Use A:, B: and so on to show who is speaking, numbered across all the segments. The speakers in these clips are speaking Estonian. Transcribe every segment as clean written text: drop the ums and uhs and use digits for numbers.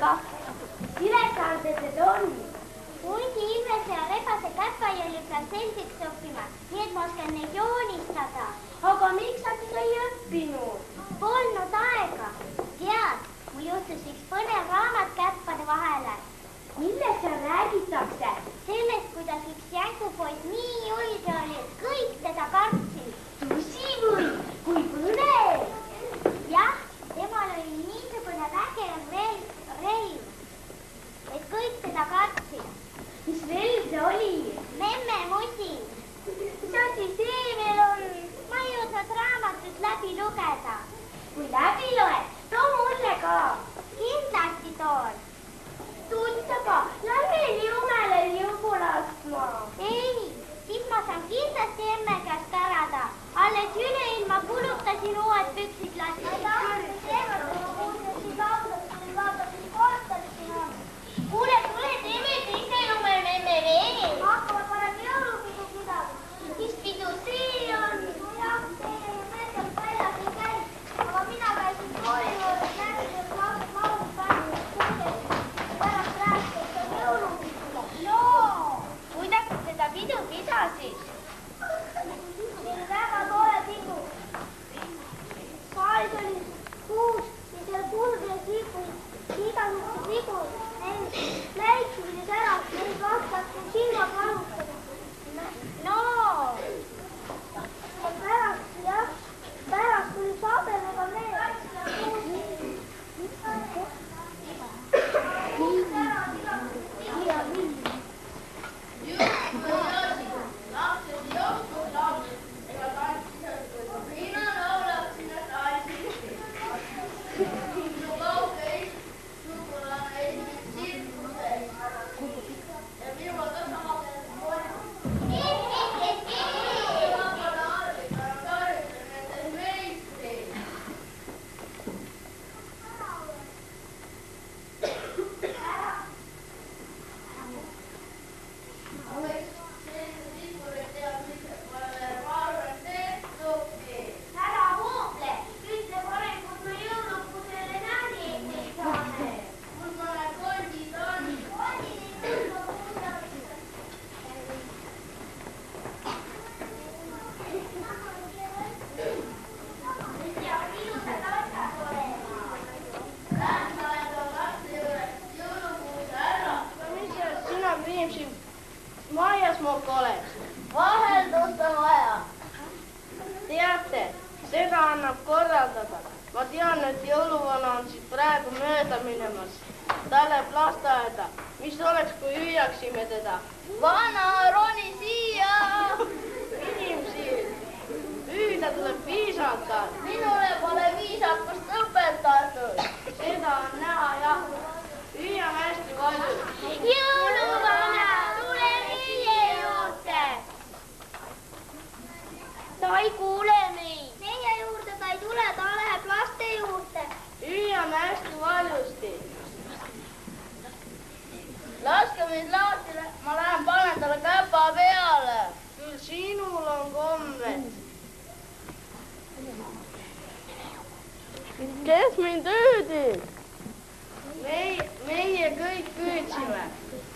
A: kah.
B: Ülesanded on.
A: Hundi, ilvese ja rebase käpajälju pean selgeks õppima, nii et ma oskan neid joonistada.
B: Aga miks sa seda ei õppinud?
A: Polnud aega. Tead, mul juhtus üks põnev raamat käppade vahele.
B: Millest seal räägitakse?
A: Sellest, kuidas üks jänkupoiss nii julge oli, et kõik teda kartsid.
B: Tõsi või? Kui põnev!
A: Jah, temal oli niisugune vägev relv, et kõik teda kartsid.
B: Mis relv see oli?
A: Memme musin.
B: Mis asi see veel on?
A: Ma ei jõudnud raamatut läbi lugeda.
B: Kui läbi loed, too mulle ka.
A: Kindlasti toon.
B: Tuttaga, lähme Liumele liugu laskma.
A: Ei, siis ma saan kindlasti emme käest pärada. Alles üleilma kulutasin uued püksid Kuule, tule teeme teise lume memme veel.
B: Hakkame parem jõulupidu pidada.
A: Mis pidu see on?
B: Jah, teie meestelt väljas ei käi, aga mina käisin kooli juures, nägin, et lapsed laulud päriselt pärast rääkida, et on jõulupidu.
A: No, kuidas sa seda pidu pidasid?
B: See oli väga tore pidu. Saalis oli kuus ja seal kulges liikusid igasugused ligud. Läikides ära, neid vastas silmad valutada.
A: No,
B: pärast tuli sabemega mees.
C: Kes mind hüüdis?
D: Meie kõik hüüdsime.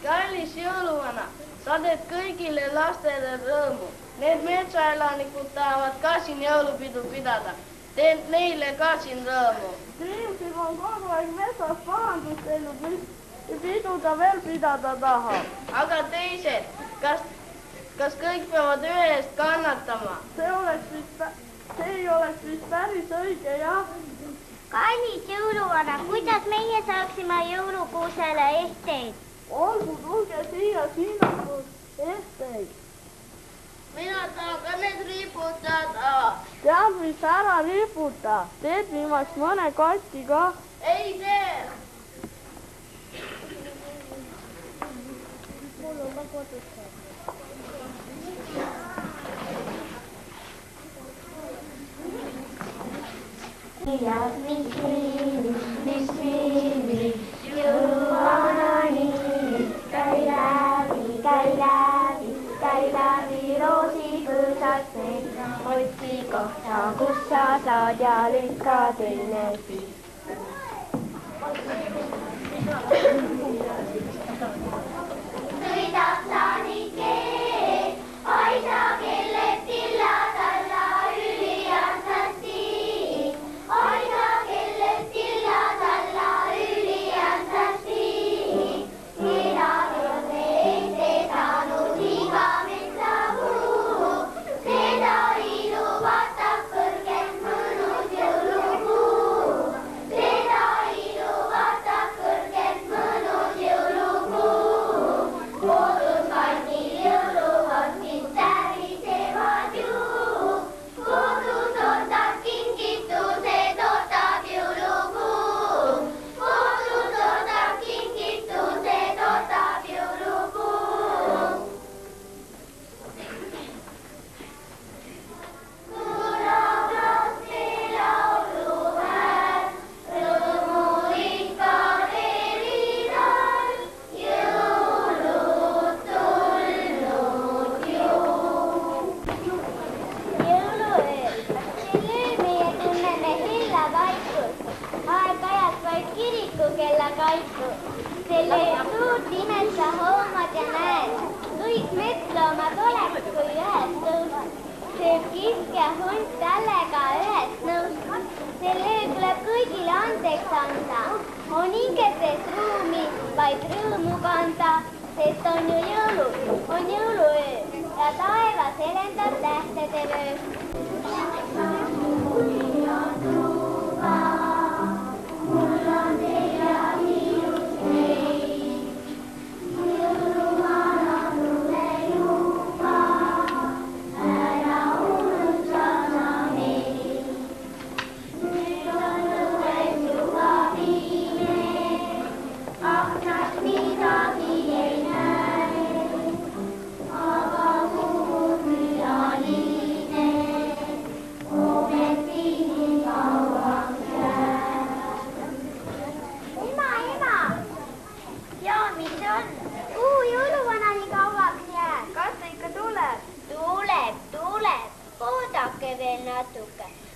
D: Kallis jõuluvana, sa teed kõigile lastele rõõmu. Need metsaelanikud tahavad ka siin jõulupidu pidada. Teen neile ka siin rõõmu.
C: Kriimsil on kogu aeg metsas pahandust teinud, mis pidu ta veel pidada tahab.
D: Aga teised, kas kõik peavad ühe eest kannatama?
C: See ei oleks vist päris õige, jah.
A: Kallis jõuluvana, kuidas meie saaksime jõulukuusele esteid?
C: Olgu, tulge siia, siin on esteid.
D: Mina tahan ka need riputada.
C: Tead, mis ära riputa? Teed viimaks mõne kasti ka?
D: Ei tee.
A: Mul on ka kodus.
B: Ja mis viini, jõuluvanani, käi läbi roosikõõsasse, otsi kohta, kus sa saad ja lükka teine siis. selle suurt imet sa hoomad ja näed. kõik metsloomad oleks kui ühes tõus. sööb kisk ja hunt tallega ühes nõus. selle tuleb kõigile andeks anda. on hingetes ruumi vaid rõõmu kanda, sest on ju jõulud, on jõuluöö ja taevas helendab tähtede vöö.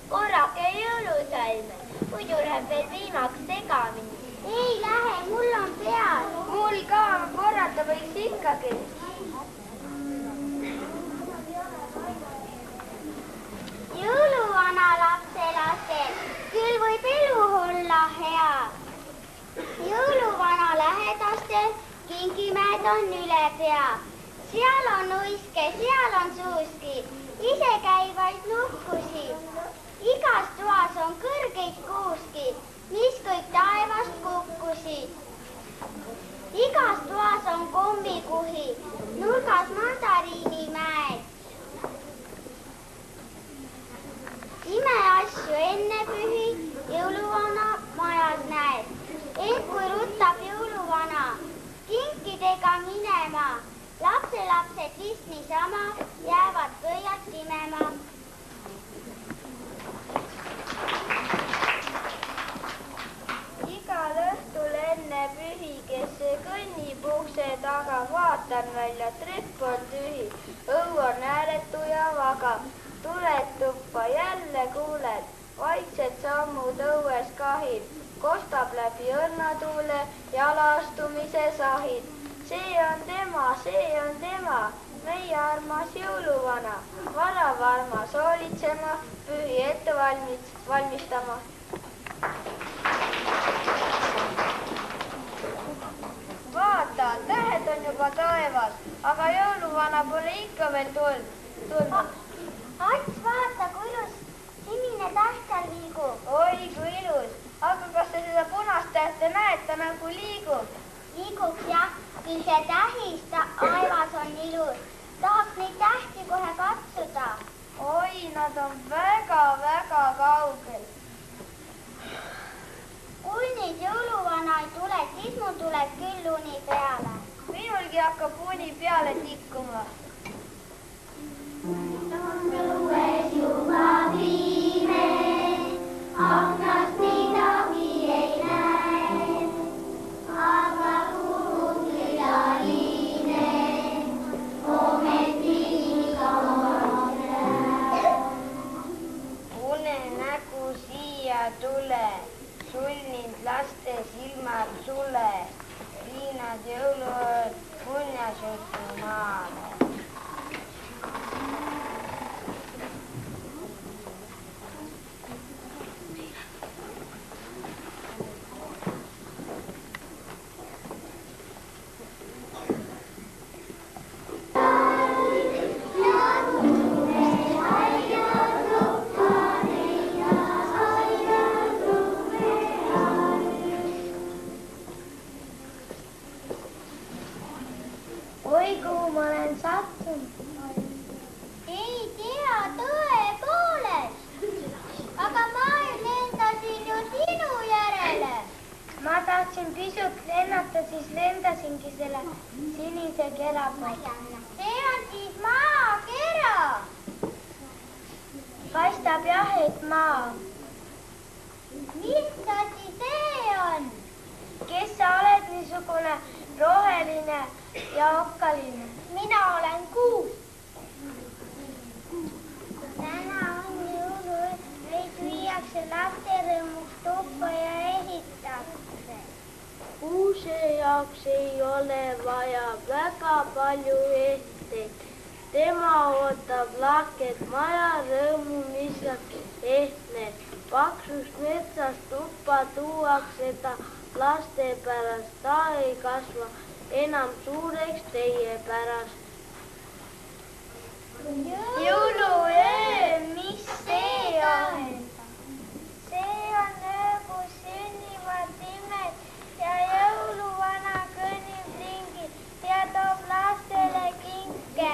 A: korrake jõulusalme, muidu läheb veel viimaks segamini.
B: ei lähe, mul on peas.
A: mul ka, korrata võiks ikkagi.
B: jõuluvana lapselastel, küll võib elu olla hea. jõuluvana lähedastel kingimäed on üle pea. seal on uiske, seal on suuski, isekäivaid nuhkusi. igas toas on kõrgeid kuuski, mis kõik taevast kukkusid. igas toas on kommikuhi, nurgas mandariinimäed. imeasju enne pühi jõuluvana majas näed. ent kui rutab jõuluvana kinkidega minema, lapselapsed vist niisama jäävad pöialt imema.
A: igal õhtul enne pühi, kes kõnnib ukse taga, vaatan välja, trepp on tühi, õu on ääretu ja vaga. tuled tuppa, jälle kuuled, vaiksed sammud õues kahid, kostab läbi õrnatuule jalaastumise sahid. see on tema, meie armas jõuluvana, varav armas hoolitsema, pühi ette valmistama. vaata, tähed on juba taevas, aga jõuluvana pole ikka veel tulnud.
B: Ants, vaata, kui ilus sinine täht seal liigub.
A: oi, kui ilus, aga kas sa seda punast tähte näed, ta nagu liigub?
B: liiguks jah, küll see tähis taevas on ilus. tahaks neid tähti kohe katsuda.
A: oi, nad on väga-väga kaugel.
B: kui nüüd jõuluvana ei tule, siis mul tuleb küll uni peale.
A: minulgi hakkab uni peale tikkuma.
B: õues juba pime, aknast midagi ei näe, aga kuulub külaline, ometi nii kaua näeb.
A: unenägu siia tule, sulninud laste silmad sule, viinad jõuluööd muinasjutu maale.
B: oi, kuhu ma olen sattunud? ei tea, tõepoolest. aga ma lendasin ju sinu järele.
A: ma tahtsin pisut lennata, siis lendasingi selle sinise kera peale.
B: see on siis maakera.
A: paistab jah, et maa.
B: mis asi see on?
A: kes sa oled niisugune roheline ja okkaline?
B: mina olen kuus. täna on jõuluöö, meid viiakse lasterõõmuks tuppa ja ehitakse. kuuse jaoks ei ole vaja väga palju ehteid. Tema ootab lahket maja, rõõmu, mis ehtne. Paksust metsast tuppa tuuakse ta laste pärast, ta ei kasva enam suureks teie pärast.
A: Jõuluöö, mis see on? See on öö, kus sünnivad imed ja jõuluvana kõnnib ringi ja toob lastele kinke.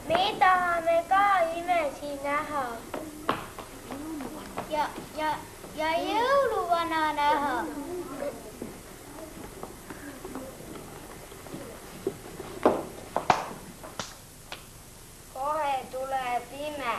A: Me tahame ka imesi näha.
B: Ja jõuluvana näha.
A: Kohe tuleb ime.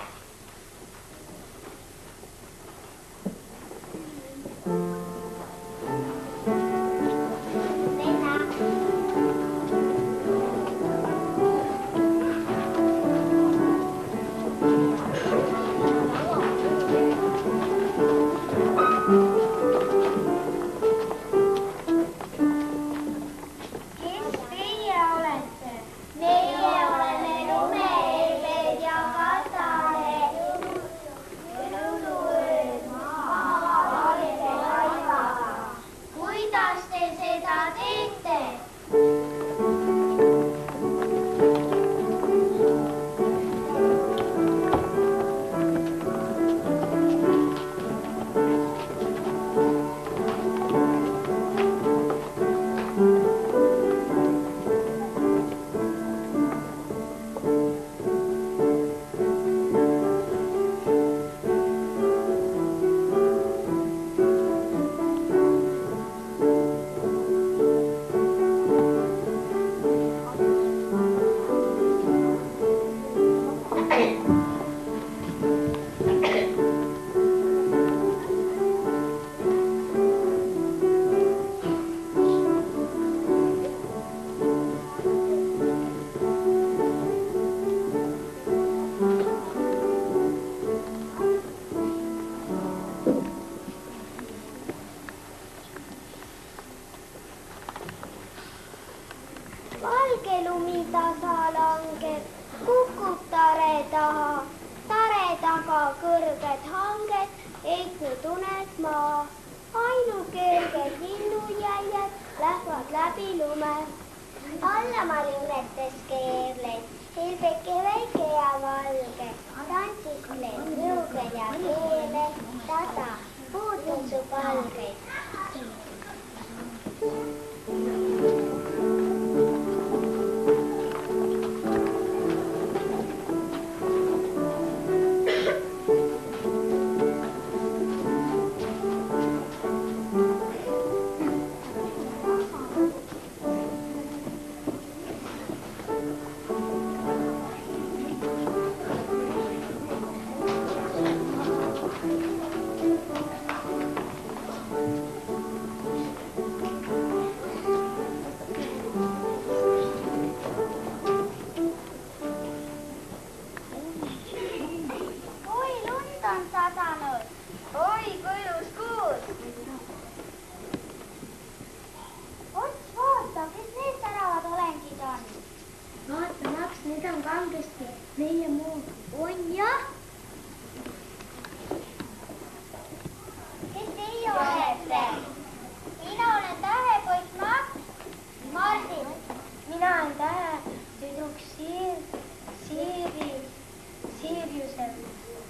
B: Valge lumi tasa langeb, kukub tare taha, tare taga kõrged hanged, heitnud unes maa. Ainukerged linnujäljed lähevad läbi lume.
A: Allamari unetes keerleid, hilbeke väike ja valge, tantsis meil nõugen ja keele, tasa puutud su palgeid.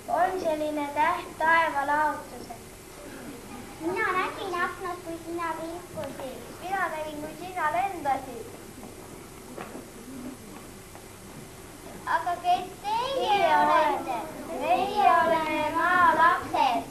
A: on selline täht taevalaotusel.
B: Mina nägin aknast, kui sina vilkusid.
A: Mina nägin, kui sina lendasid.
B: Aga kes teie olete?
A: Meie oleme maa lapsed.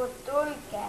A: päkapikud, tulge.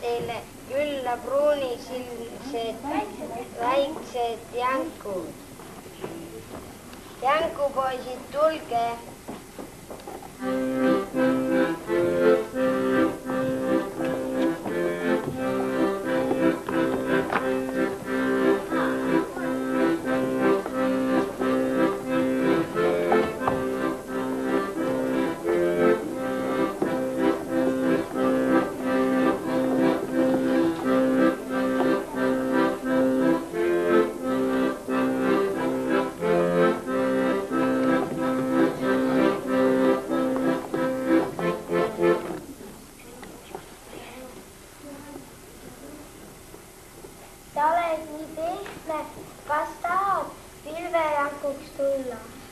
A: Teile külla pruunisilmsed väiksed jänkud. Jänkupoisid, tulge.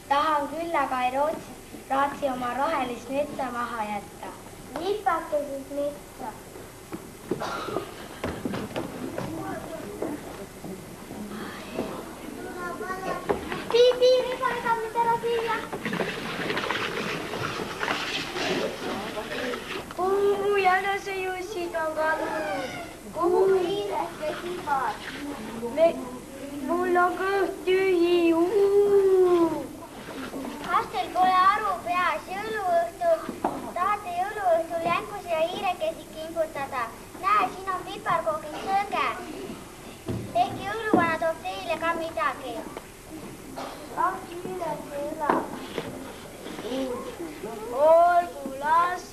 B: Tahan küll, aga ei raatsi oma rohelist metsa maha jätta. Lipake siis metsa. Piip, paigab ära siia.
A: Kuhu jänesejussid on kadunud?
B: Kuhu hiireke sibad?
A: Mul on kõht tühi.
B: Kas teil pole aru peas tahate jõuluõhtul jänkusi ja hiirekesi kimbutada? Näe, siin on piparkoogid, sööge. Ehkki jõuluvana toob teile ka midagi.
A: Ah, hiireke elab. Olgu, las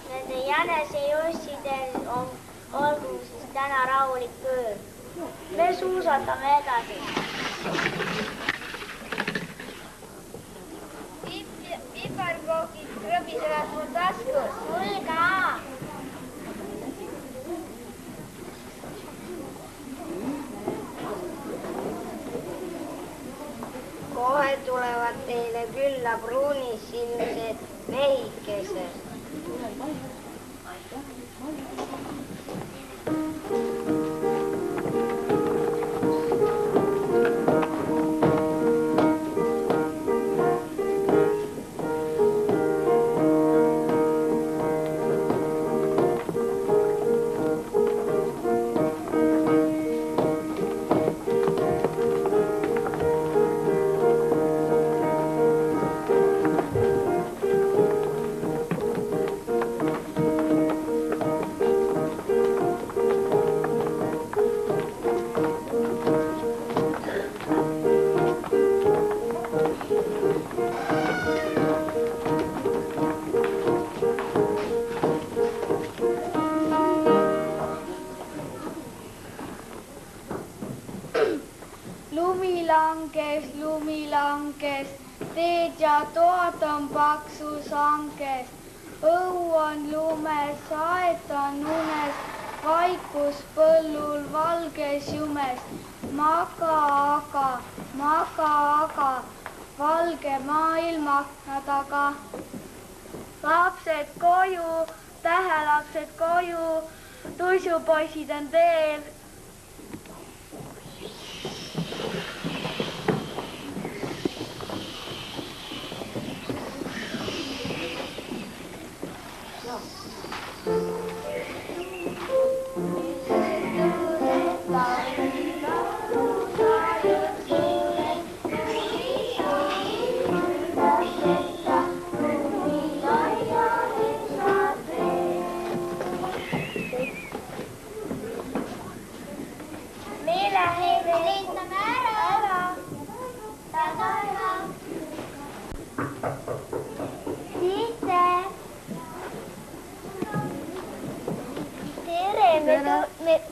A: nende jänesejussidel olgu siis täna rahulik öö. Me suusatame edasi. Piparkoogid krõbisevad mul taskus.
B: Mul ka.
A: Kohe tulevad teile külla pruunisilmsed mehikesed.
C: Lumi langes, teed ja toad on paksus hanges. Õu on lumes, aed on unes,
A: vaikus põllul valges jumes, maga aga valge maailma akna taga. Lapsed koju, tähelapsed koju, tuisupoisid on teel.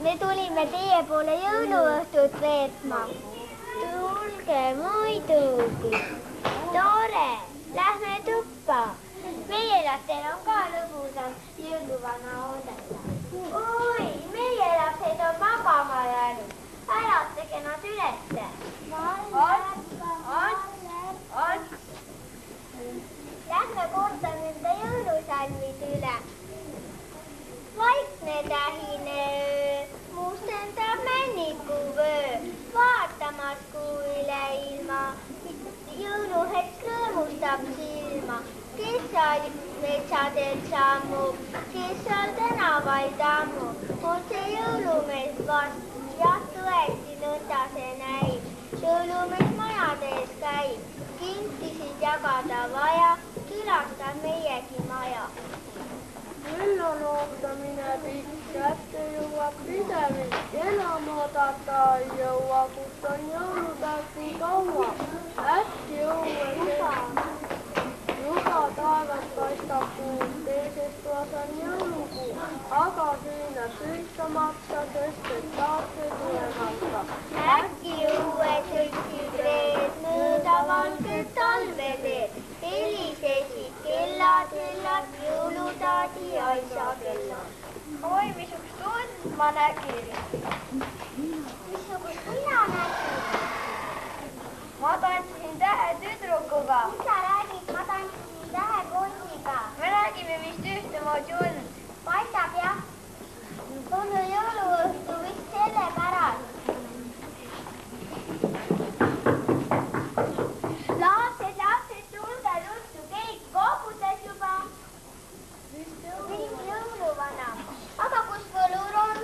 B: Me tulime teie poole jõuluõhtut veetma. Tulge muidugi. Tore, lähme tuppa. Meie lastel on ka lõbusam jõuluvana oodata. Oi, meie lapsed on magama jäänud. Äratage nad ülesse. Lähme kordame enda jõulusalmid üle. Vaikne tähine öö, mustendab männikuvöö, vaatamas kuu üle ilma, jõuluhetk rõõmustab silma. Kes seal metsadel sammub, kes seal tänavaid tammub, on see jõulumees vast, jah tõesti nõnda see näib. Jõulumees majades käib, kinkisid jagada vaja, külastab meiegi maja.
C: Küll on ootamine pikk, kätte jõuab pidevik, enam oodata ei jõua, kus on jõulutäht nii kaua. Äkki õues juba taevas paistab kuu, teises toas on jõulukuu, aga küüned süütamata, sest et tahtse tulemata.
B: Äkki õues õitsib reed, mööda valget talveteed, helisesid kellad, jõulutaadi aisa kellad.
A: Oi, missugust und ma nägin.
B: Missugust mina nägin?
A: Ma tantsisin tähetüdrukuga.
B: Mis sa räägid, ma tantsisin tähekondiga.
A: Me nägime vist ühtemoodi und.
B: Paistab jah. Tulnu jõuluõhtu vist sellepärast. Lapsed, tulge ruttu, keik koputas juba. Vist jõuluvana. Aga kus võlur on?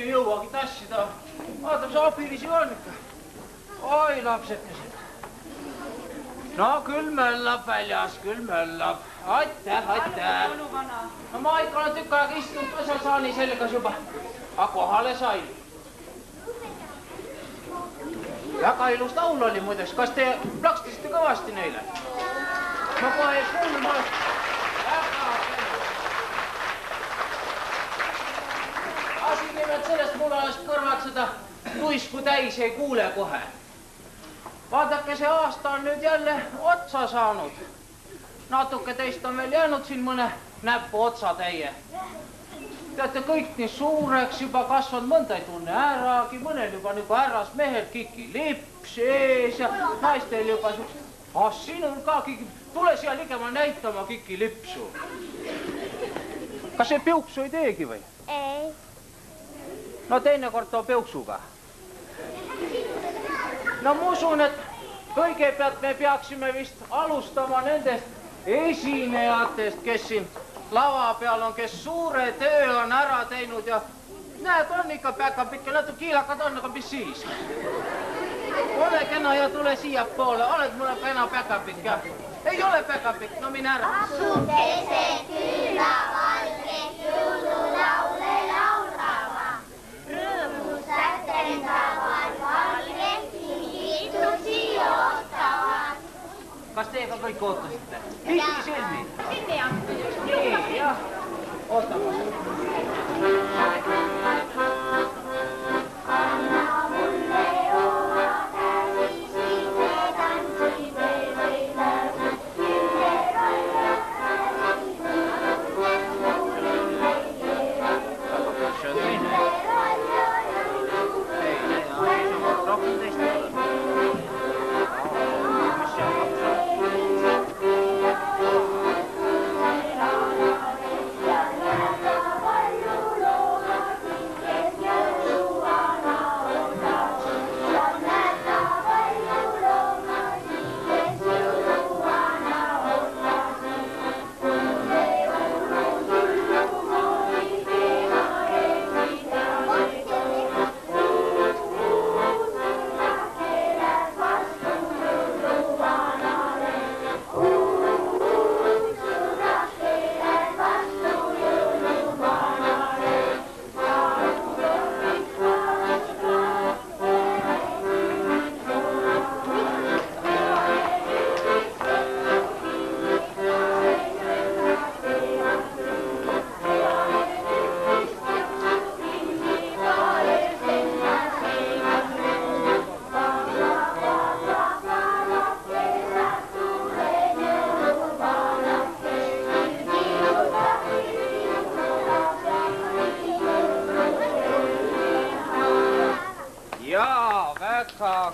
E: ei jõuagi tassida. Vaata, mis abilisi on ikka. Oi, lapsekesed. No küll möllab väljas, küll möllab. Aitäh. No ma ikka olen tükk aega istunud Võsasaani selgas juba. Aga kohale sain. Väga ilus laul oli muideks. Kas te plakstasite kõvasti neile? Ma kohe ei kuulnud, ma olen... Asi nimelt sellest mul oleks kõrvad seda tuisku täis ei kuule kohe. Vaadake, see aasta on nüüd jälle otsa saanud. Natuke teist on veel jäänud siin mõne näpu otsatäie. Teate, kõik nii suureks juba kasvanud, mõnda ei tunne äragi, mõnel juba nagu härras mehel kiki lips ees ja naistel juba siukest. Sinul ka kiki, tule siia ligema näitama kiki lipsu. Kas see piuksu ei teegi või?
B: Ei.
E: No teinekord too piuksuga. No ma usun, et kõigepealt me peaksime vist alustama nendest esinejatest, kes siin lava peal on, kes suure töö on ära teinud ja näed, on ikka päkapikk ja natuke kiilakad on, aga mis siis? Ole kena ja tule siia poole, oled mulle kena päkapikk ja ei ole päkapikk, no mine ära.
B: Sukesed külavalged jõululaule laulava, rõõmusad tähendavad valged kingitusi ootavad.
E: Kas teie ka kõik ootasite? Pihti silmi? Silmi jah. Nii, jah. Ootame.
B: Anna mulle oma käsi, me tantsime võidame,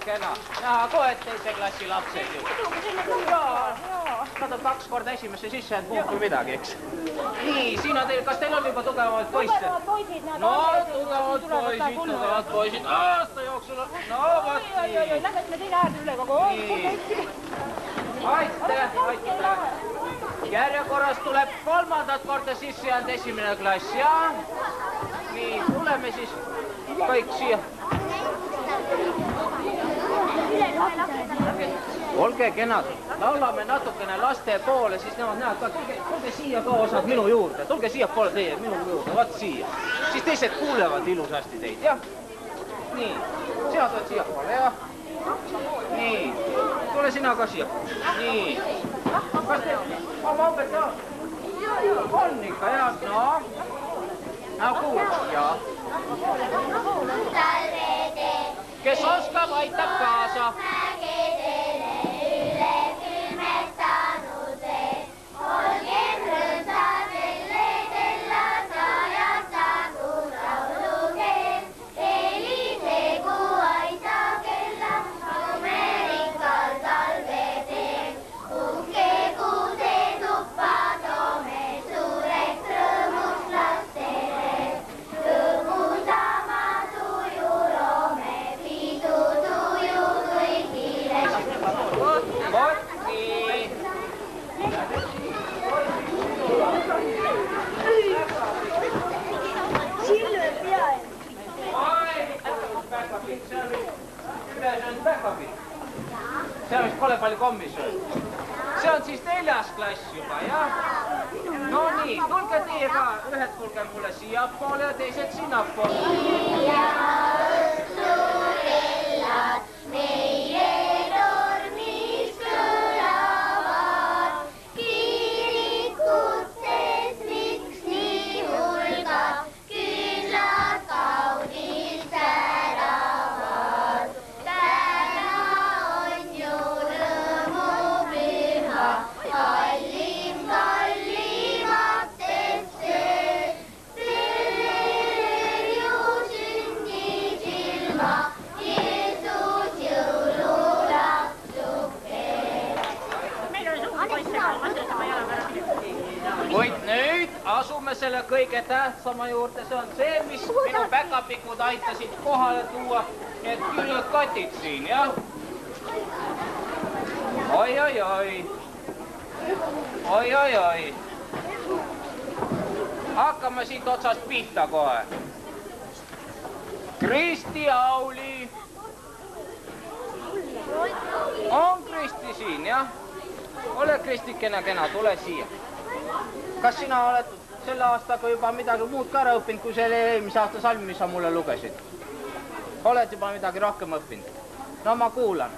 E: kena. Näha kohe teise klassi lapsed ju. Nad on 2 korda esimesse sisse jäänud, muud kui midagi, eks. Nii, siin on teil, kas teil on juba tugevad poisse?
F: Tugevad poisid, nad
E: no, tugevad poisid, aasta jooksul. No, vot nii.
F: Lähme teine äärde üle kogu.
E: Aitäh. Järjekorras tuleb 3. korda sisse jäänud esimene klass, jah? Nii, tuleme siis kõik siia. Olge kenad, laulame natukene laste poole, siis nemad näevad ka, tulge siia ka osad minu juurde, tulge siia poole teie, minu juurde, vaat siia. Siis teised kuulevad ilusasti teid, jah? Nii, sina tuled siia poole, jah? Nii, tule sina ka siia. Nii, kas te oma õpetaja? On ikka, jah, no. Kuulad, jah. Kes oskab, aitab kaasa.
B: Tuju, tuju, tuiki.
E: palju kommi sööd. See on siis 4. klass juba, jah? No nii, tulge teie ka, ühed tulge mulle siiapoole ja teised sinnapoole.
B: Ja õhtu kellad meie tornis kõlavad, kirikutes miks nii hulgad, küllad kaunilt säravad. Täna on ju rõõmupüha, kallim kallimatest see, ju sündis ilma, Jeesus jõululapsuk teeb.
E: Kuid nüüd asume selle kõige tähtsama juurde, see on see, mis minu päkapikud aitasid kohale tuua, need küllad kotid siin, jah? Oi. Hakkame siit otsast pihta kohe. Kristi Auli. On Kristi siin, jah? Ole Kristikene kena, tule siia. Kas sina oled selle aastaga juba midagi muud ka ära õppinud, kui selle eelmise aasta salmi, mis sa mulle lugesid? Oled juba midagi rohkem õppinud? No ma kuulan.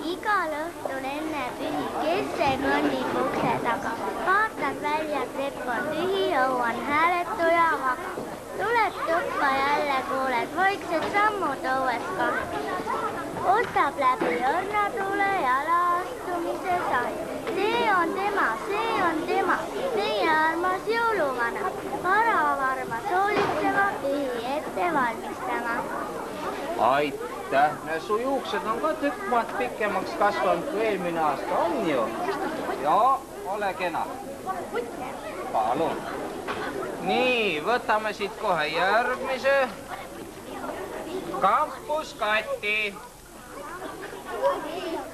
B: Igal õhtul enne pühi, kes see kõnnib ukse taga, vaatad välja, trepp on tühi, õu on hääletu ja vaga. Tuled tuppa jälle, kuuled vaiksed sammud õues kahel. Ostab läbi õrnatule jala astumise sai. See on tema, meie armas jõuluvana, varavarmas hoolitsema, pühi ette valmistama.
E: Aitäh, su juuksed on ka tükk maad pikemaks kasvanud kui eelmine aasta, on ju? Joo, ole kena. Palun. Nii, võtame siit kohe järgmise. Kampuskati.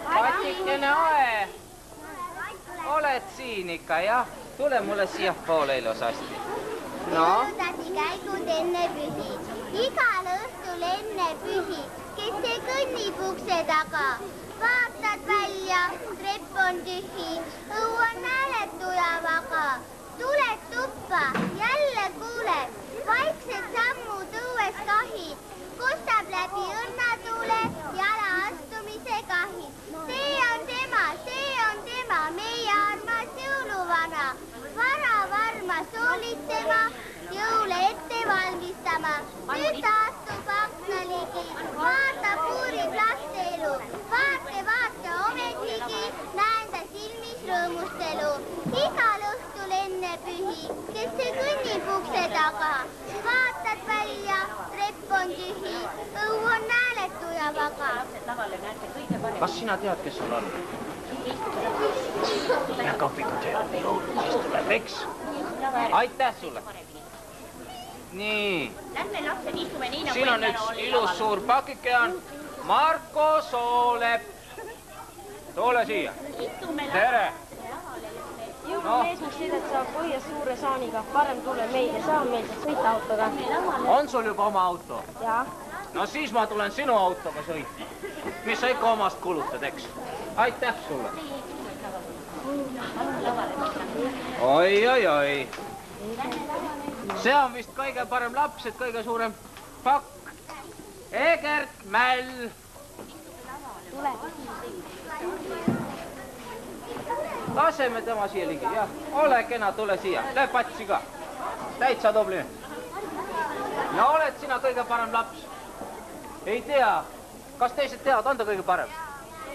E: Katikene Ae. Oled siin ikka, jah? Tule mulle siia poole ilusasti. No?
B: Jõulutati käigud enne pühi, igal õhtul enne pühi, kes see kõnnib ukse taga. Vaatad välja, trepp on tühi, õu on hääletu ja vaga. Tuled tuppa, jälle kuuled, vaiksed sammud õues kahid. Kostab läbi õnnatuule, jala astumise kahid. See on tema, meie armas jõuluvana. Varavarmas hoolitsema, jõule ette valmistama. Nüüd astub akna ligi, vaatab, uurib laste elu. Vaate, ometigi näen ta silmis rõõmustelu. Igal õhtul enne pühi, kes see kõnnib ukse taga. Vaatad välja, trepp on tühi, õu on hääletu ja vaga.
E: Kas sina tead, kes sul on? Päkapikud tead, siis tuleb, eks? Aitäh sulle. Nii. Siin on üks ilus suur pakike on Marko Soolep. Tule siia. Tere.
F: Jõulumees, mis sõidad sa põhjas suure saaniga, parem tule meile, saa meil sõita autoga.
E: On sul juba oma auto?
F: Jaa.
E: No siis ma tulen sinu autoga sõitma. Mis sa ikka omast kulutad, eks? Aitäh sulle. Oi. See on vist kõige parem laps, et kõige suurem pakk. Egert Mäll.
F: Tule.
E: Laseme tema siia ligi, jah. Ole kena, tule siia. Lähe patsi ka. Täitsa tubli. No oled sina kõige parem laps? Ei tea. Kas teised teavad, on ta kõige parem?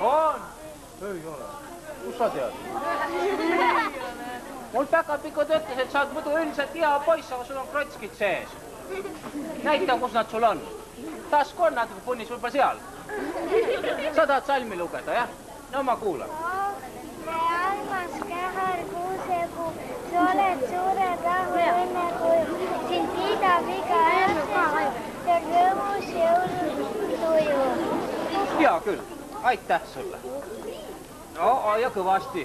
E: On. Ei ole. Kus sa tead? Mul päkapikud ütles, et sa oled muidu üldiselt hea poiss, aga sul on krotskid sees. Näita, kus nad sul on. Tasku on natuke punnis võib-olla seal. Sa tahad salmi lugeda, jah? No ma kuulan.
B: Me armas kähar kuusepuu, sa oled suure rahu õnne kuju, sind kiidab iga õnne, ja rõõmus jõulutuju.
E: Hea küll, aitäh sulle. No, ja kõvasti.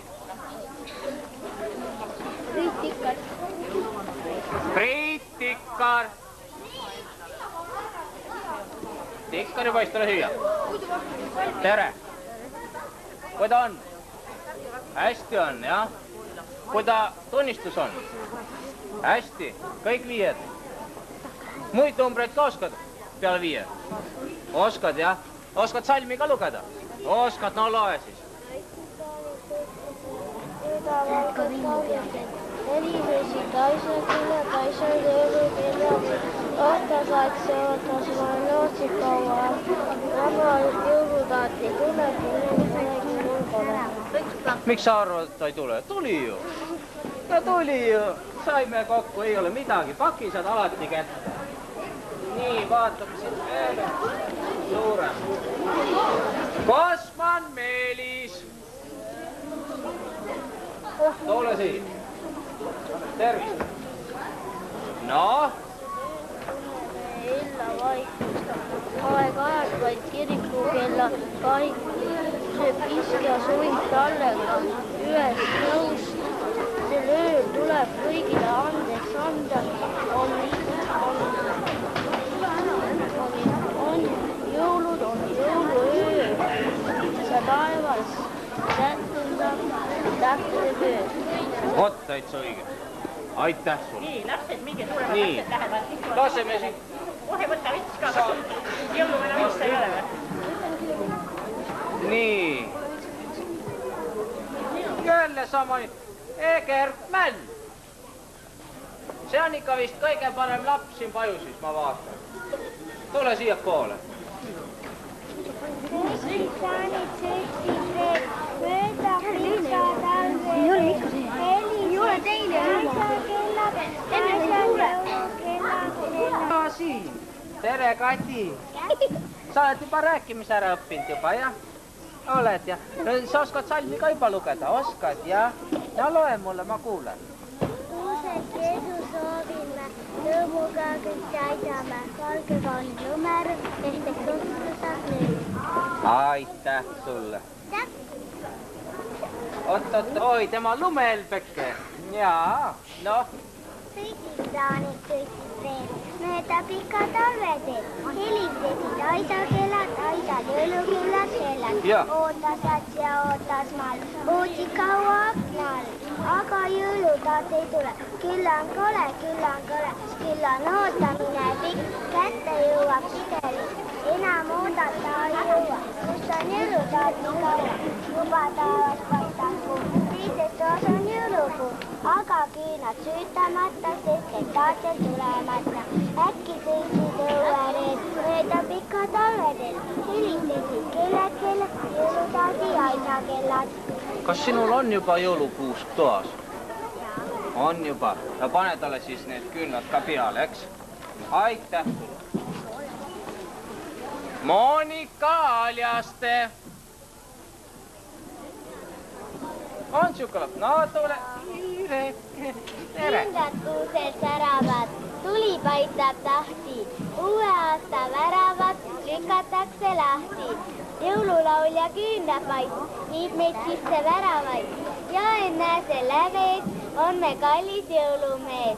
E: Priit Tikkar. Tikkari poiss, tule siia. Tere. kui ta on? Hästi on, jah. Kui ta tunnistus on? Hästi, kõik 5. Muid numbreid ka oskad peale 5? Oskad, jah? Oskad salmi ka lugeda? Oskad, no loe siis.
B: Helisesid taisakille, taisad jõulukillad, ootasaid ootas ma lootsid kaua. Vaba jõulutaati tuleb,
E: Miks sa arvad, et ta ei tule? Tuli ju. Ta tuli ju. Saime kokku, ei ole midagi. Paki saad alati kätte. Nii, vaatame siit veel. Suurem. Kosman Meelis. Tule siin. Tervist. No?
B: Illa vaikust. Aeg-ajalt vaid kirikukella kahitseb iske suving tallega ühes nõust. Sel ööl tuleb kõigile andeks anda. On jõulud, on jõuluöö. Sa taevas sättundab tähtede pööd.
E: Vot täitsa õige. Aitäh sulle.
G: Nii, lapsed, minge suuremad lapsed lähevad.
E: Laseme siin.
G: Kohe võta vits ka. Jõuluvana vist ei ole või?
E: Nii. Jälle sama. Eger Mäll. See on ikka vist kõige parem laps siin pajusis, ma vaatan. Tule siia poole.
B: Saanid sõitsid veel mööda pika talve. Ei ole teine kellad,
E: No siin. Tere, Kati. Sa oled juba rääkimise ära õppinud juba, jah? Oled, jah? Sa oskad salmi ka juba lugeda? Oskad, jah? No loe mulle, ma kuulen.
B: Kuused Jeesu soovime, lõõmuga kõik täidame, valgega on lumer, tehteks ustusab nüüd.
E: Aitäh sulle. Oot, oi, tema lumehelbeke. Jaa, noh.
B: Sõitsid saanid, sõitsid veel, mööda pika talveteed. Helisesid aisakellad, aisad jõulukellad, kellad. Ootas ja ootas maal, ootasid kaua aknal. Aga jõulutaat ei tule, küll on kole, küll on ootamine pikk, kätte jõuab pideli. Enam oodata ei jõua, kus on jõulutaat nii kaua. Juba taevas paistab kuu, teises toas on jõulupuu. Aga küünad süütamata, sest et taatjad tulemata. Äkki sõitsid õuereed, mööda pika talveteed. Helisesid kellad, jõulutaadi aisakellad.
E: Kas sinul on juba jõulukuusk toas? On juba. Ja pane talle siis need küünlad ka peale, eks? Aitäh sulle. Monika Aljaste. On siuke laps? No tule. Tere.
B: Kindad kuusel säravad, tuli paistab tahti. Uue aasta väravad lükatakse lahti. Jõululaulja küünlapaist viib meid sisse väravaid. Ja enne selle vees on me kallis jõulumees.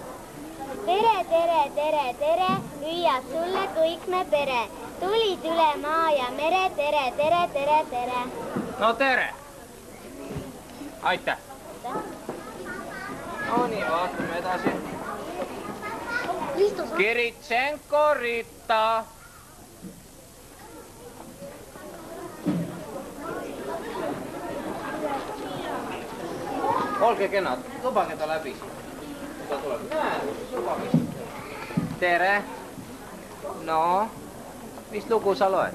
B: Tere, tere, tere, tere, hüüab sulle kõik me pere. Tulid üle maa ja mere, tere, tere, tere, tere.
E: No tere. Aitäh. No nii, vaatame edasi. Kiritsenko Rita. Olge kenad, lubage ta läbi. Ta tuleb. Näe, lubage. Tere. No, mis lugu sa loed?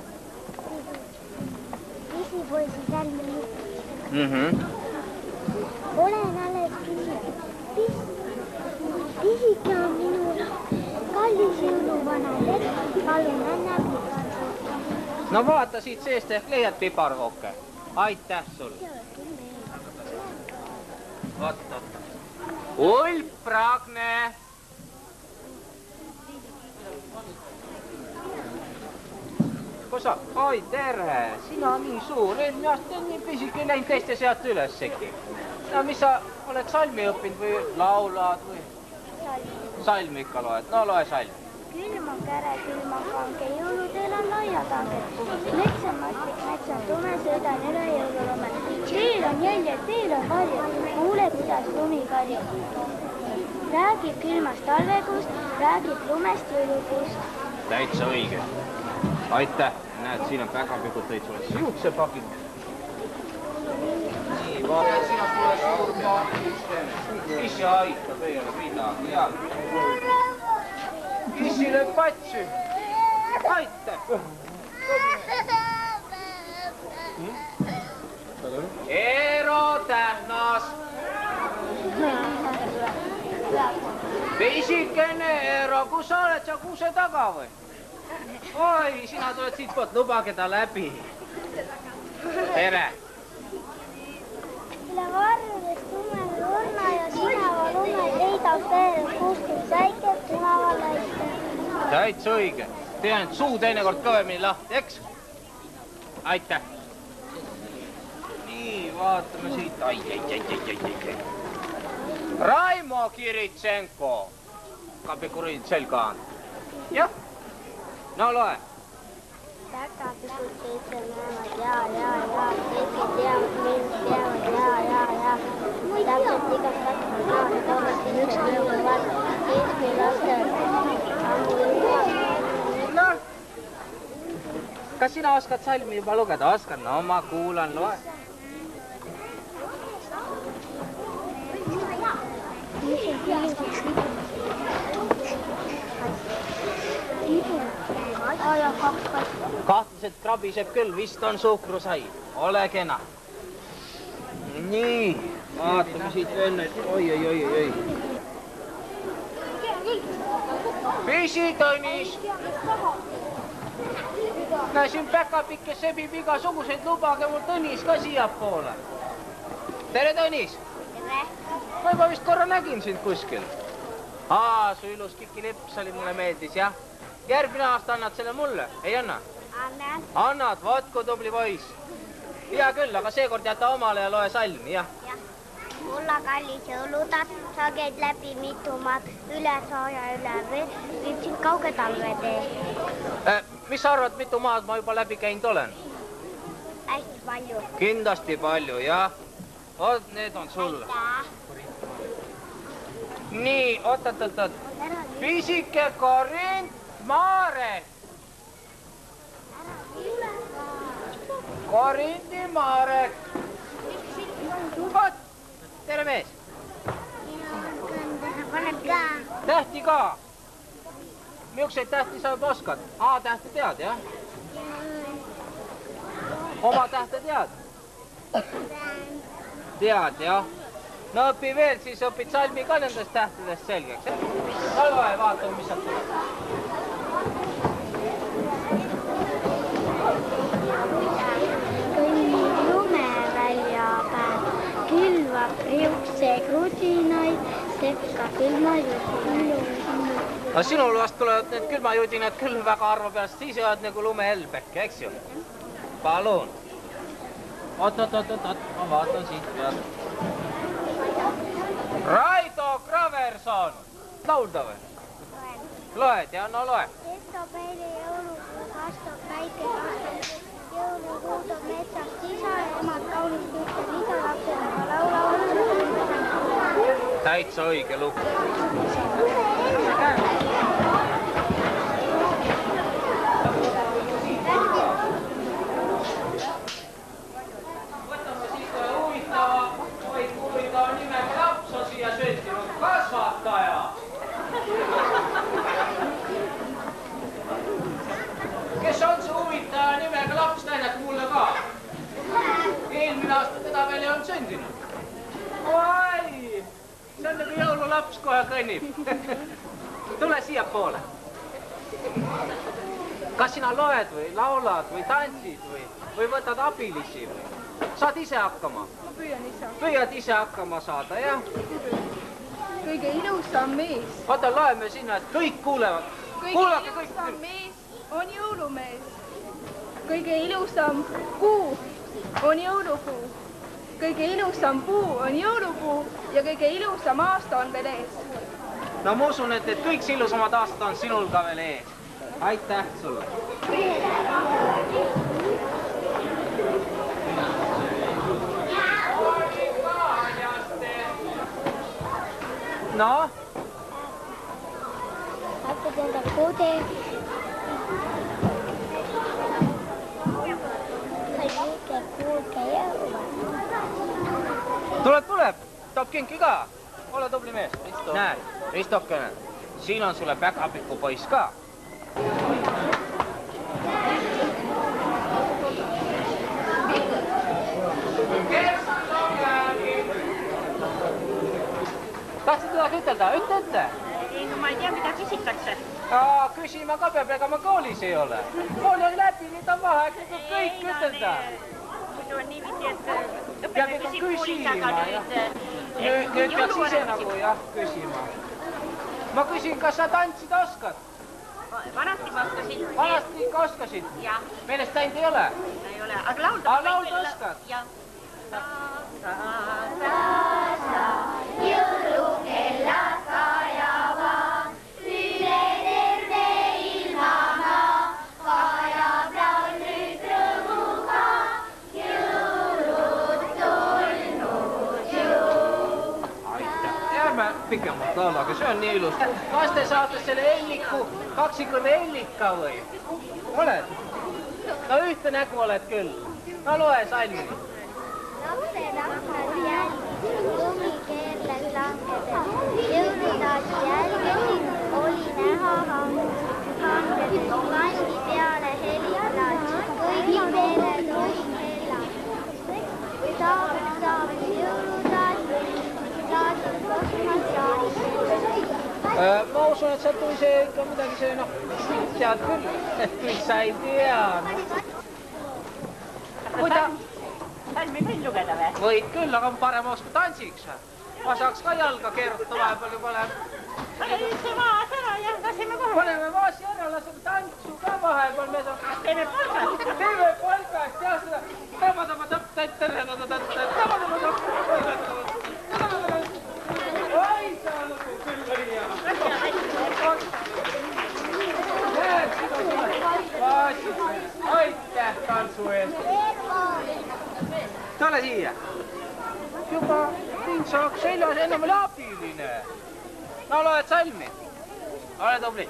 B: Pisipoisi salmi. Olen alles küsinud. Pisike on minul kallis jõuluvana lett, palun anna piparkooke.
E: No vaata siit seest ehk leiad piparkooke. Aitäh sulle. Oot. Ulp Ragne. Kus sa? Oi, tere. Sina nii suur. Eelmine aasta on nii pisike läinud teiste sealt ülessegi. No mis sa oled salmi õppinud või laulad või? Salmi ikka loed. No loe salmi.
B: külm on käre, külm on kange, jõuluteel on laiad anged. Mets on matlik, mets on tume, sõidan üle jõululoome. Teel on jäljed, teel on varjud, kuule, kuidas lumi karjub. Räägib külmast talvekuust, räägib lumest jõulukuust.
E: Täitsa õige. Aitäh. Näed, siin on päkapikud tõid sulle siukse pakid. Nii, vaata, siin on sulle suur pakid. Issi aitab, ei ole midagi. Ja. Issi lööb patsi. Aitäh. Eero Tähnas. Pisikene Eero, kus sa oled sa kuuse taga või? Oi, sina tuled siit poolt, lubage ta läbi. Tere.
B: Üle varjudes tumel urna ja sinava lume leidab veel kuskil säiked punava laiste.
E: Täitsa õige. Tee ainult suu teinekord kõvemini lahti, eks? Aitäh. Nii, vaatame siit. Ai. Raimo Kiritsenko. Kapikurid selga on. Jah. No loe.
B: Päkapikud seitse näevad ja. Kõik teavad, mind teavad ja. Täpselt igas täpselt naad, toomast üks mõjuvad. Eesti lastel.
E: No, kas sina oskad salmi juba lugeda? Oskad? No ma kuulan, loe. Kahtlaselt krabiseb küll, vist on suhkrusai. Ole kena. Nii, vaatame siit veel nüüd. Oi. Pisi, Tõnis. Näe, siin päkapikk, kes sebib igasuguseid, lubage mul Tõnis ka siiapoole. Tere, Tõnis.
B: Tere.
E: Ma juba vist korra nägin sind kuskil. Su ilus kikilips oli mulle meeldis, jah? Järgmine aasta annad selle mulle, ei anna?
B: Annan.
E: Annad, vaat kui tubli poiss. Hea küll, aga seekord jäta omale ja loe salmi, jah?
B: Jah. Mulla kallis jõulutat, sa käid läbi mitu maad, üle sooja, üle vee, viibsid kauge talvetee.
E: Mis sa arvad, mitu maad ma juba läbi käinud olen?
B: Hästi palju.
E: Kindlasti palju, jah. Oot, need on sulle. Nii, oot. Pisike Korint Marek. Korinti Marek. Vot, tere mees.
B: Paned ka.
E: Tähti ka. Miukseid tähti sa juba oskad? A-tähte tead, jah? Oma tähte tead? Tead, jah? No õpi veel, siis õpid salmi ka nendest tähtedest selgeks. No loe, vaatame, mis sealt tuleb.
B: Kõnnib lume välja päev, külvab riukse krudinaid, sekka külmajudinaid.
E: No sinul vast tulevad need külmajudinad küll väga harva peast, siis jäävad nagu lumehelbekke, eks ju? Palun. Oot, ma vaatan siit pealt. Raido Kraverson. Laulda või? Loed, jah? No loe.
B: Kestab eile jõulukuu, kastab päike kastab, jõulukuud on metsast isa ja emad kaunist ühte, mida lapsed laulavad.
E: Täitsa õige lugu. Võtame siit huvitava nimega laps on siia sündinud kasvataja. Kes on see huvitava nimega laps, näidake mulle ka. Eelmine aasta teda veel ei olnud sündinud. Oi, see on nagu jõululaps kohe kõnnib. Tule siia poole. Kas sina loed või laulad või tantsid või võtad abilisi või? Saad ise hakkama?
C: Ma püüan ise.
E: Püüad ise hakkama saada, jah?
C: Kõige ilusam mees.
E: Vaata, loeme sinna, et kõik kuulevad.
C: Kõige ilusam mees on jõulumees. Kõige ilusam kuu on jõulukuu. Kõige ilusam puu on jõulupuu ja kõige ilusam aasta on veel ees.
E: no ma usun, et kõik ilusamad aastad on sinul ka veel ees. Aitäh sulle. No?
B: Hakkad enda kude.
E: Tuleb. Toob kinki ka. Ole tubli mees. Näed, Ristokene, siin on sulle päkapiku poiss ka. Tahtsid midagi ütelda? Ütle.
G: Ei, no ma ei tea, mida küsitakse.
E: Küsima ka peab, ega ma koolis ei ole. Kooli on läbi, nüüd on vaheaeg, nüüd on kõik ütelda.
G: Muidu on niiviisi, et
E: Peab ikka küsima, jah. Nüüd peaks ise nagu küsima. Ma küsin, kas sa tantsida oskad?
G: Vanasti ma oskasin.
E: Vanasti ikka oskasid?
G: Jah.
E: Meelest läinud ei ole?
G: Ei ole, aga laulda.
E: Laulda oskad?
G: Jah.
B: Jõulukellad kajavad üle terve ilmamaa, vajab laul nüüd rõõmuga, jõulud tulnud ju.
E: Aitäh. Ärme pikemalt laulage, see on nii ilus. Kas te saate selle Elliku, kaksikõrve Ellika või? Oled? No ühte nägu oled küll. No loe salmi.
B: Lapserahvad jälgisid lumikeerles langedes, jõulutaati jälgisid, oli näha hangedes, kandi peale heliklaad, kõigi pered olid hellad. Saabus jõulutaat, saatis kosmas jaaniks.
E: Ma usun, et sealt tuli see ikka midagi see, noh, tead küll, et kõik sa ei tea.
G: Salmi võin lugeda või?
E: Võid küll, aga parem osku tantsiks. Ma saaks ka jalga keeruta vahepeal juba läheb.
G: Pane üldse maas ära ja laseme kohe.
E: Paneme maasi ära, laseme tantsu ka vahepeal.
G: Teeme polkast.
E: Teeme polkast, jah, seda. Oi, sa lugu küll oli hea. Aitäh tantsu eest. Tule siia. Juba mind saaks seljas enam oli abiline. No loed salmi. Ole tubli.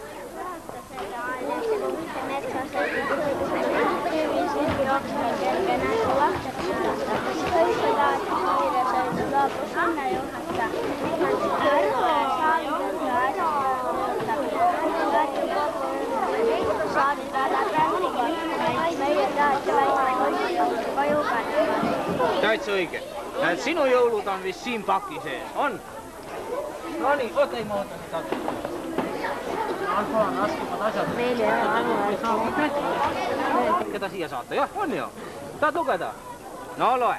E: Täitsa õige. Sinu jõulud on vist siin paki sees. On? No nii, oota, ei ma ootan seda. Alfa on raskemad asjad. Meil ei ole. Keda siia saata? Jah, on ju. Tahad lugeda? No loe.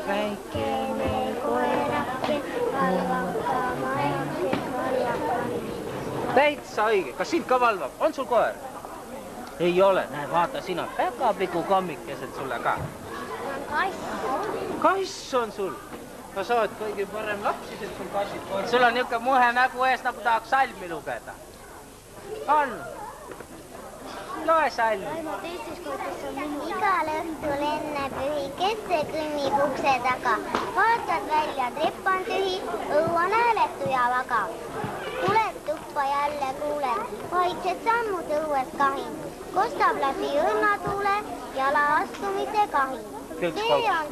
B: Väikene koerake valvab ka maitse kaljakan.
E: Täitsa õige. Kas sind ka valvab? On sul koer? Ei ole. Näe, vaata sina. Päkapiku kammikesed sulle ka. Kass on sul. No sa oled kõige parem lapsis, et sul kassid koer. Sul on niisugune muhe nägu ees, nagu tahaks salmi lugeda. On. Loe salmi.
B: Igal õhtul enne pühi, kes see kõnnib ukse taga. Vaatad välja, trepp on tühi, õu on hääletu ja vaga. Tuled tuppa jälle kuuled, vaiksed sammud õues kahin. Kostab läbi õnnatuule, jala astumise kahin. See on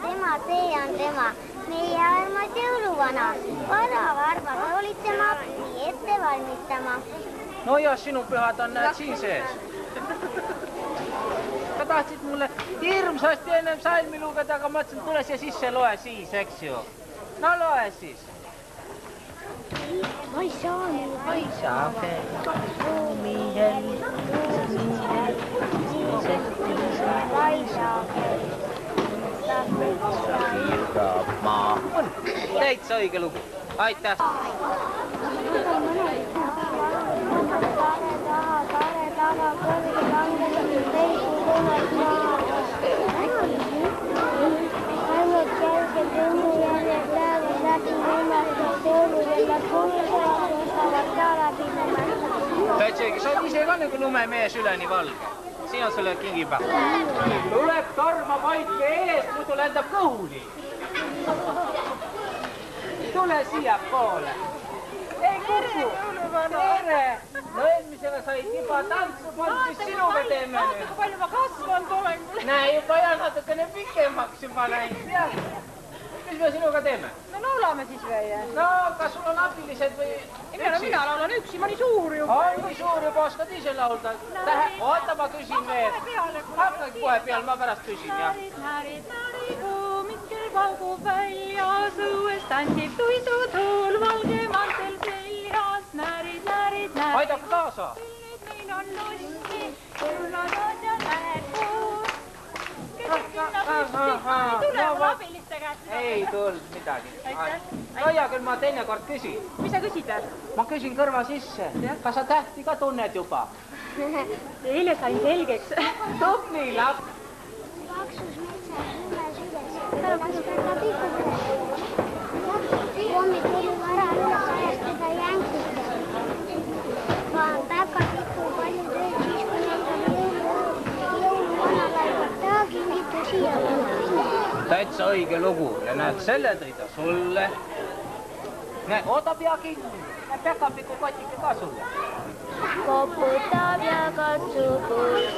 B: tema, meie armas jõuluvana. Vara varba hoolitsema, nii ette valmistama.
E: No ja sinu pühad on näed siin sees. Sa tahtsid mulle hirmsasti ennem salmi lugeda, aga mõtlesin, tule siia sisse, loe siis, eks ju. No loe siis.
B: Ma ei saa nii.
E: Ma ei saa on. Täitsa õige lugu. Aitäh.
B: Kare taga kõrge langenud teigu kõned maa. Ainult käisid kõnnu jälle läbi ilmastust. jõuluvellad kuulsad, ostavad taarapinnamast.
E: Täitseegi, sa oled ise ka nagu lumemees üleni valge. Siin on sulle kingipäev. Tuleb torma paike eest, muidu lendab kõhuli. Tule siia poole. Ei kuku. Tere. No eelmisega said juba tantsu pannud, mis sinuga teeme nüüd?
G: Kui palju ma kasvanud olen.
E: Näe, juba ja natukene pikemaks juba läinud. Mis me sinuga teeme?
G: No laulame siis või?
E: No, kas sul on abilised või
G: Ega mina laulan üksi, ma nii suur juba.
E: On nii suur juba, oskad ise laulda. Oota, ma küsin veel. Hakkagi kohe peal, ma pärast küsin, jah.
G: Näärid, hommikul paugub väljas, õues tantsib tuisutuul, valge mantel seljas. Näärid.
E: Aidake kaasa.
G: Meil on lussi, kullad ja lähed koos. Tule mul abilistega.
E: Ei tulnud midagi. No ja küll ma teinekord küsin.
G: Mis sa küsid?
E: Ma küsin kõrva sisse. Kas sa tähti ka tunned juba?
G: Eile sain selgeks.
E: Tubli laps.
B: Paksus metsas lumes üles, pärast väga pikkuke. Hommikul vara üles ajastada jänkudega. Vaan väga pikku palju tööd siis, kui näitab jõuluvanalaivataa kingitusi ja vanalaivataa.
E: Täitsa õige lugu ja näed, selle tõi ta sulle. Näe, oota pea kinni. Päkapiku kotike ka sulle.
B: Koputab ja katsub uks,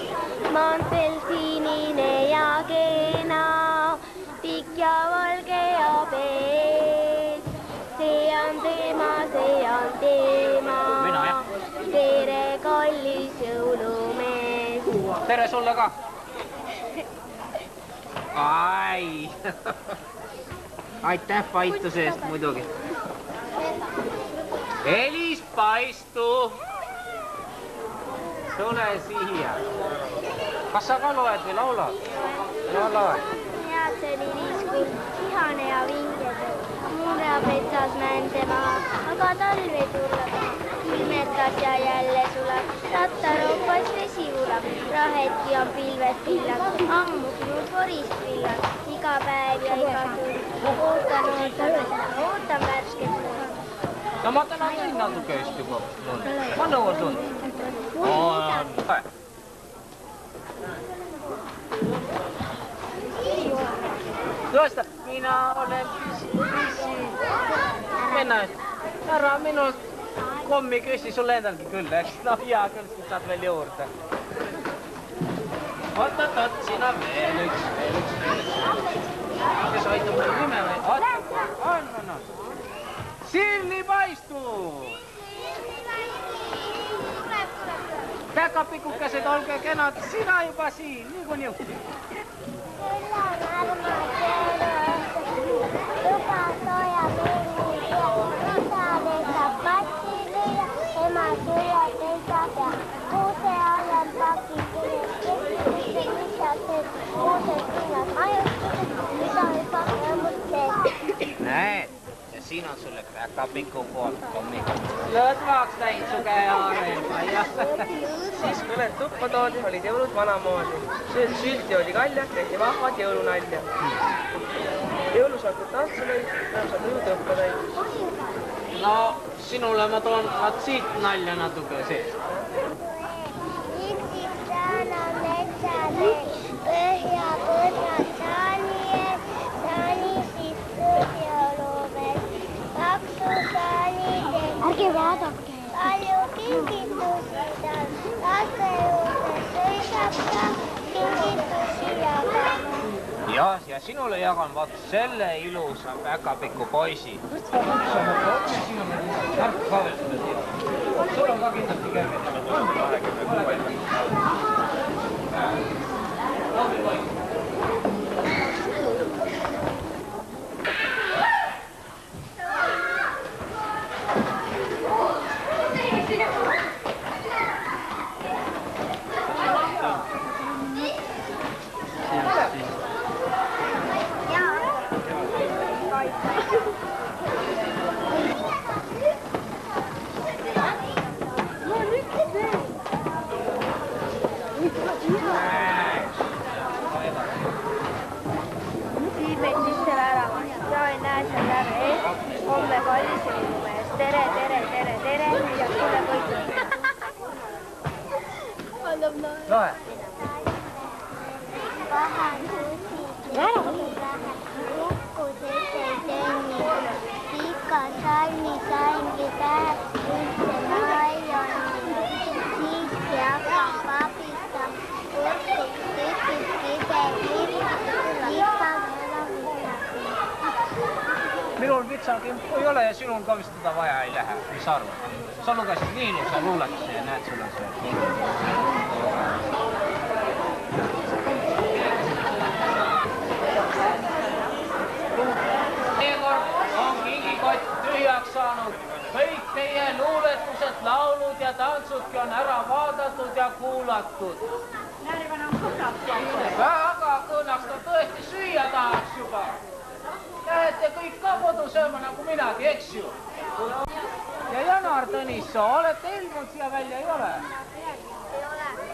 B: mantel sinine ja kena, pikk ja valge ja pees. See on teema. Tere, kallis jõulumees.
E: Tere sulle ka. Ai. Aitäh paituse eest muidugi. Elis Paistu. Tule siia. Kas sa ka loed või laulad? No loed.
B: Head see oli liiskuv, ihane ja vinge. Murra petsas mände maha, aga talv ei tulla taha. Külmetas ja jälle sulab, rattaroopas vesi ulab. Raheti on pilved pillad, ammu sinult vorist pillad. Iga päev ja iga tund, ootan värsket puha.
E: No ma tänan siin natuke just juba. Ma nõuan tund. Tuosta, minä olen pisi. Mennään. Ära minust kommi küsi, sul endalgi küll, eks? No hea küll, siis saad veel juurde. Oot, siin on veel üks. Kes aitab mul nime või? On. Sirli Paistu! Päkapikukesed, olge kenad, sina juba siin, niikuinii.
B: Kyllä on armas jõuluõhtu, tuba sooja müünikia, isa leikab patsilia, ema süüa teisab ja kuuse all on pakid, isa sööb kuused pinnad majutused, isa hüppab rõõmust teed.
E: Näed, ja siin on sulle päkapiku poolt kommiga. Lõdvaks läinud su käeaarel.
H: Siis kui need tuppa toodi, olid jõulud vanamoodi. Sülti oli kalja, tehti vahvad jõulunalja. Jõulusatud tantsu lõid, rõõmsad õudõppa lõid.
E: No, sinule ma toon siit nalja natuke sees.
B: Iksitsaan on metsale, põhja põrnad saani ees, saani siis jõulumees. Paksu saani tehti. Ärge vaadake. Palju kingitusi tal, laste juurde sõidab ta, kingitusi jagama.
E: Ja sinule jagan vaat selle ilusa päkapiku poisi. Sul on ka kindlasti kerged. 26.
B: minu meelest. Tere, tere, tere, tere ja tule võidu.
E: Loe.
B: Pahan kusid lukkuses ei tenni. Pika salmi saingi päev üldse naajonni. Siiski hakkan papistama. Kurkud tükid kibed lippan
E: Minul vitsakimpu ei ole ja sinul ka vist teda vaja ei lähe, mis sa arvad? Sa lugesid nii ilusa luuletuse ja näed, sul on see. Seekord on kingikott tühjaks saanud. Kõik teie luuletused, laulud ja tantsudki on ära vaadatud ja kuulatud. Väga kõnaks, ta tõesti süüa tahaks juba. Lähete kõik ka kodu sööma nagu minagi, eks ju? Ja Janar Tõnissoo, olete ilmunud siia välja, ei ole?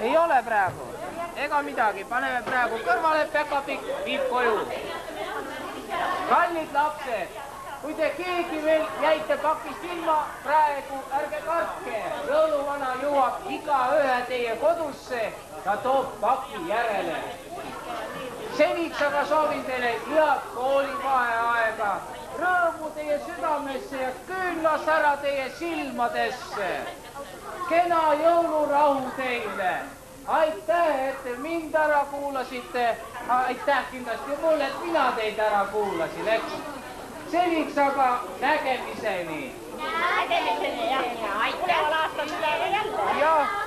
E: Ei ole praegu? Ega midagi, paneme praegu kõrvale, Pekapikk viib koju. Kallid lapsed, kui te keegi veel jäite pakist ilma, praegu ärge kartke. Jõuluvana jõuab igaühe teie kodusse ja toob paki järele. Seniks aga soovin teile head koolivaheaega, rõõmu teie südamesse ja küünlasära teie silmadesse. Kena jõulurahu teile. Aitäh, et te mind ära kuulasite. Aitäh kindlasti mulle, et mina teid ära kuulasin, eks? Seniks aga nägemiseni.
G: Nägemiseni, jah. Aitäh. Aastal jälle.
E: Jah.